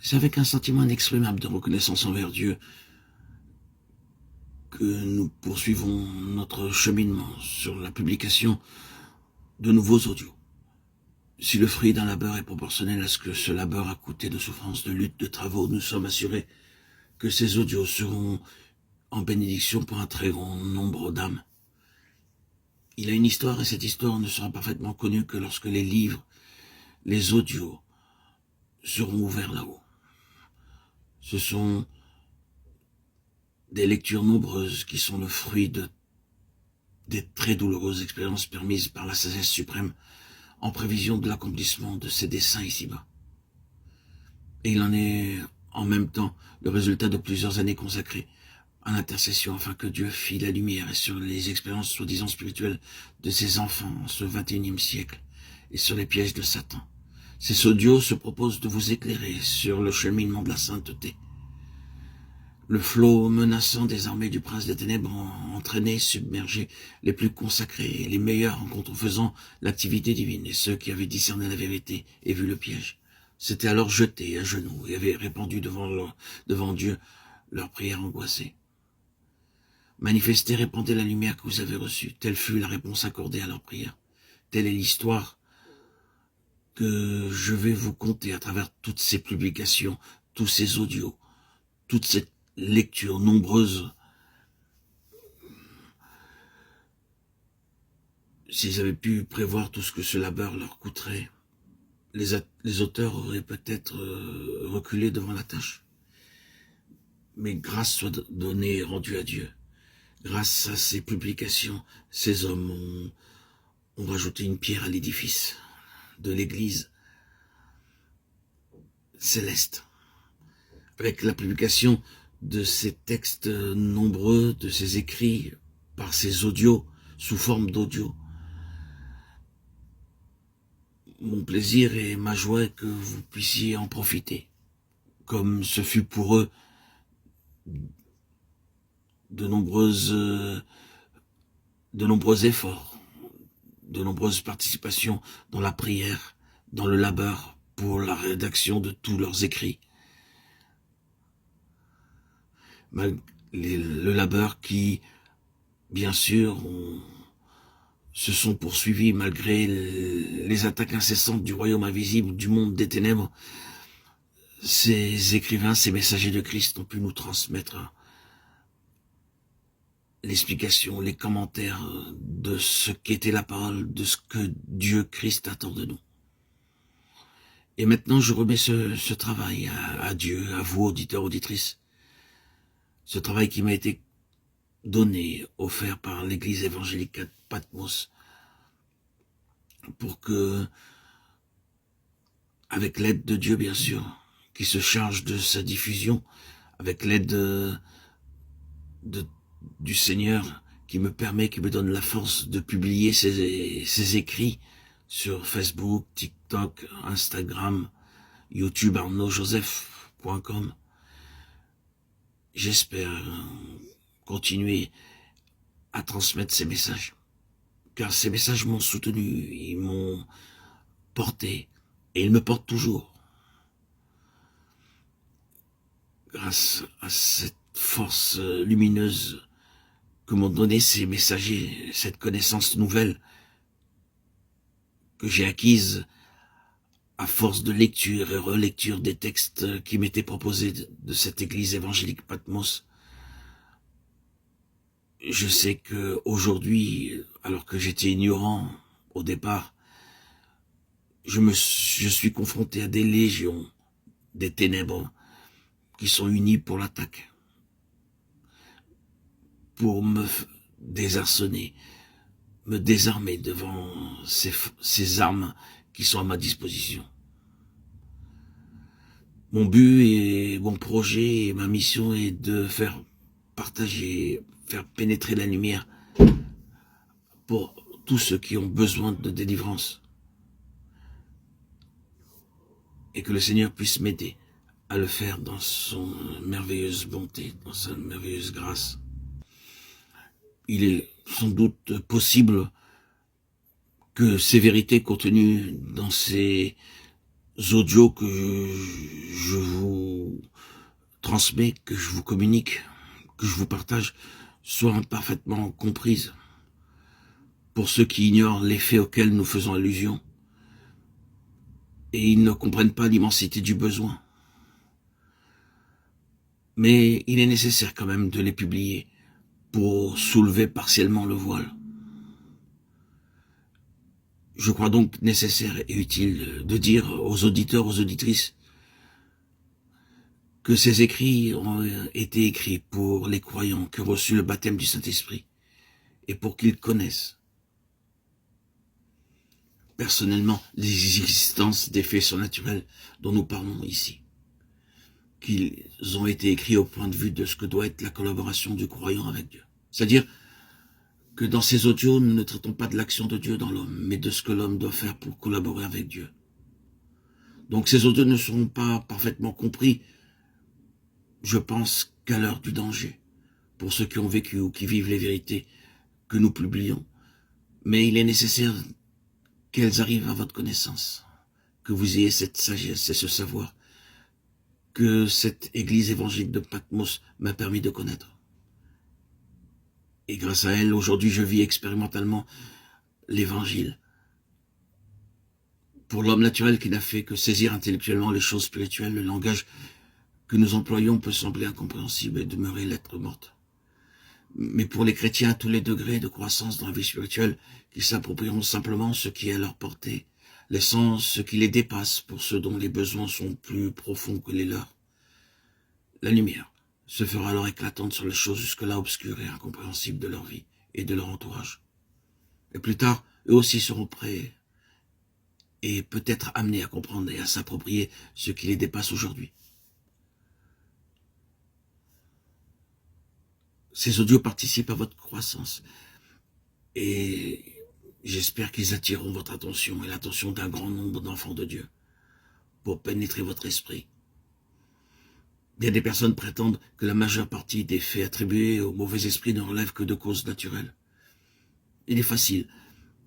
C'est avec un sentiment inexprimable de reconnaissance envers Dieu que nous poursuivons notre cheminement sur la publication de nouveaux audios. Si le fruit d'un labeur est proportionnel à ce que ce labeur a coûté de souffrance, de lutte, de travaux, nous sommes assurés que ces audios seront en bénédiction pour un très grand nombre d'âmes. Il a une histoire et cette histoire ne sera parfaitement connue que lorsque les livres, les audios seront ouverts là-haut. Ce sont des lectures nombreuses qui sont le fruit des très douloureuses expériences permises par la sagesse suprême en prévision de l'accomplissement de ses desseins ici-bas. Et il en est en même temps le résultat de plusieurs années consacrées à l'intercession afin que Dieu fît la lumière sur les expériences soi-disant spirituelles de ses enfants en ce XXIe siècle et sur les pièges de Satan. Ces audios se proposent de vous éclairer sur le cheminement de la sainteté. Le flot menaçant des armées du prince des ténèbres a entraîné, submergé les plus consacrés et les meilleurs en contrefaisant l'activité divine, et ceux qui avaient discerné la vérité et vu le piège s'étaient alors jetés à genoux et avaient répandu devant Dieu leurs prières angoissées. Manifestez, répandez la lumière que vous avez reçue. Telle fut la réponse accordée à leurs prières. Telle est l'histoire que je vais vous conter à travers toutes ces publications, tous ces audios, toute cette lecture nombreuse. S'ils avaient pu prévoir tout ce que ce labeur leur coûterait, les auteurs auraient peut-être reculé devant la tâche. Mais grâce soit donnée et rendue à Dieu. Grâce à ces publications, ces hommes ont rajouté une pierre à l'édifice de l'Église céleste. Avec la publication de ces textes nombreux, de ces écrits, par ces audios, sous forme d'audio, mon plaisir et ma joie est que vous puissiez en profiter, comme ce fut pour eux de nombreux efforts, de nombreuses participations dans la prière, dans le labeur, pour la rédaction de tous leurs écrits. Le labeur qui, bien sûr, se sont poursuivis malgré les attaques incessantes du royaume invisible, du monde des ténèbres. Ces écrivains, ces messagers de Christ ont pu nous transmettre l'explication, les commentaires de ce qu'était la parole, de ce que Dieu Christ attend de nous. Et maintenant, je remets ce travail à Dieu, à vous, auditeurs, auditrices. Ce travail qui m'a été donné, offert par l'église évangélique à Patmos, pour que, avec l'aide de Dieu bien sûr, qui se charge de sa diffusion, avec l'aide du Seigneur qui me donne la force de publier ses écrits sur Facebook, TikTok, Instagram, YouTube, arnaudjoseph.com. J'espère continuer à transmettre ces messages, car ces messages m'ont soutenu, ils m'ont porté, et ils me portent toujours. Grâce à cette force lumineuse que m'ont donné ces messagers, cette connaissance nouvelle que j'ai acquise à force de lecture et relecture des textes qui m'étaient proposés de cette église évangélique Patmos. Je sais que aujourd'hui, alors que j'étais ignorant au départ, je suis confronté à des légions, des ténèbres qui sont unies pour l'attaque, pour me désarçonner, me désarmer devant ces armes qui sont à ma disposition. Mon but et mon projet et ma mission est de faire partager, faire pénétrer la lumière pour tous ceux qui ont besoin de délivrance. Et que le Seigneur puisse m'aider à le faire dans son merveilleuse bonté, dans sa merveilleuse grâce. Il est sans doute possible que ces vérités contenues dans ces audios que je vous transmets, que je vous communique, que je vous partage, soient parfaitement comprises pour ceux qui ignorent les faits auxquels nous faisons allusion et ils ne comprennent pas l'immensité du besoin. Mais il est nécessaire quand même de les publier pour soulever partiellement le voile. Je crois donc nécessaire et utile de dire aux auditeurs, aux auditrices, que ces écrits ont été écrits pour les croyants qui ont reçu le baptême du Saint-Esprit et pour qu'ils connaissent personnellement les existences des faits surnaturels dont nous parlons ici. Qu'ils ont été écrits au point de vue de ce que doit être la collaboration du croyant avec Dieu. C'est-à-dire que dans ces audios, nous ne traitons pas de l'action de Dieu dans l'homme, mais de ce que l'homme doit faire pour collaborer avec Dieu. Donc ces audios ne seront pas parfaitement compris, je pense, qu'à l'heure du danger, pour ceux qui ont vécu ou qui vivent les vérités que nous publions. Mais il est nécessaire qu'elles arrivent à votre connaissance, que vous ayez cette sagesse et ce savoir que cette église évangélique de Patmos m'a permis de connaître. Et grâce à elle, aujourd'hui, je vis expérimentalement l'évangile. Pour l'homme naturel qui n'a fait que saisir intellectuellement les choses spirituelles, le langage que nous employons peut sembler incompréhensible et demeurer lettre morte. Mais pour les chrétiens à tous les degrés de croissance dans la vie spirituelle, qui s'approprieront simplement ce qui est à leur portée, laissant ce qui les dépasse pour ceux dont les besoins sont plus profonds que les leurs, la lumière se fera alors éclatante sur les choses jusque-là obscures et incompréhensibles de leur vie et de leur entourage. Et plus tard, eux aussi seront prêts et peut-être amenés à comprendre et à s'approprier ce qui les dépasse aujourd'hui. Ces audios participent à votre croissance et j'espère qu'ils attireront votre attention et l'attention d'un grand nombre d'enfants de Dieu pour pénétrer votre esprit. Bien des personnes prétendent que la majeure partie des faits attribués au mauvais esprit ne relèvent que de causes naturelles. Il est facile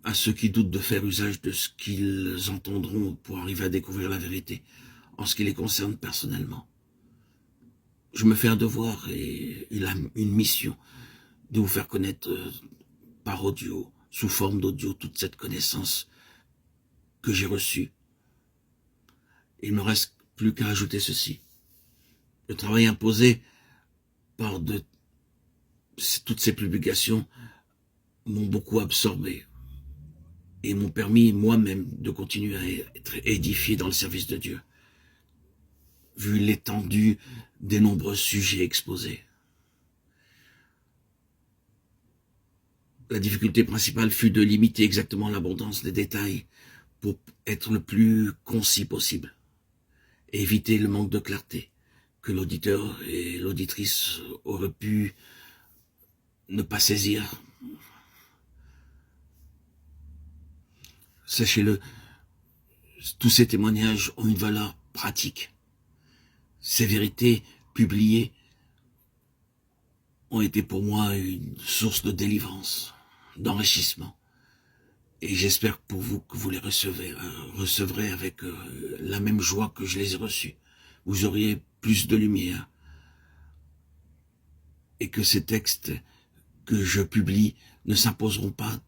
à ceux qui doutent de faire usage de ce qu'ils entendront pour arriver à découvrir la vérité en ce qui les concerne personnellement. Je me fais un devoir et une mission de vous faire connaître par audio, sous forme d'audio, toute cette connaissance que j'ai reçue. Il ne me reste plus qu'à ajouter ceci. Le travail imposé par toutes ces publications m'ont beaucoup absorbé et m'ont permis moi-même de continuer à être édifié dans le service de Dieu, vu l'étendue des nombreux sujets exposés. La difficulté principale fut de limiter exactement l'abondance des détails pour être le plus concis possible et éviter le manque de clarté que l'auditeur et l'auditrice auraient pu ne pas saisir. Sachez-le, tous ces témoignages ont une valeur pratique. Ces vérités publiées ont été pour moi une source de délivrance, d'enrichissement. Et j'espère pour vous que vous les recevrez avec la même joie que je les ai reçus. Vous auriez plus de lumière. Et que ces textes que je publie ne s'imposeront pas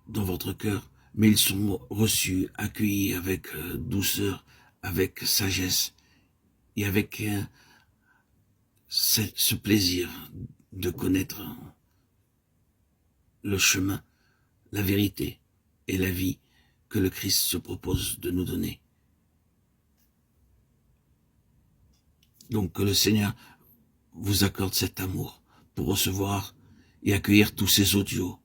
dans votre cœur, mais ils sont reçus, accueillis avec douceur, avec sagesse et avec ce plaisir de connaître le chemin, la vérité et la vie que le Christ se propose de nous donner. Donc que le Seigneur vous accorde cet amour pour recevoir et accueillir tous ces audios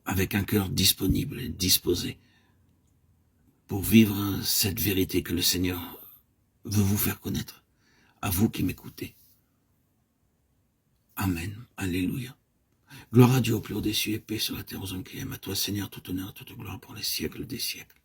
avec un cœur disponible et disposé pour vivre cette vérité que le Seigneur veut vous faire connaître, à vous qui m'écoutez. Amen. Alléluia. Gloire à Dieu au plus haut des cieux et paix sur la terre aux hommes qui aiment. À toi, Seigneur, tout honneur, toute gloire pour les siècles des siècles.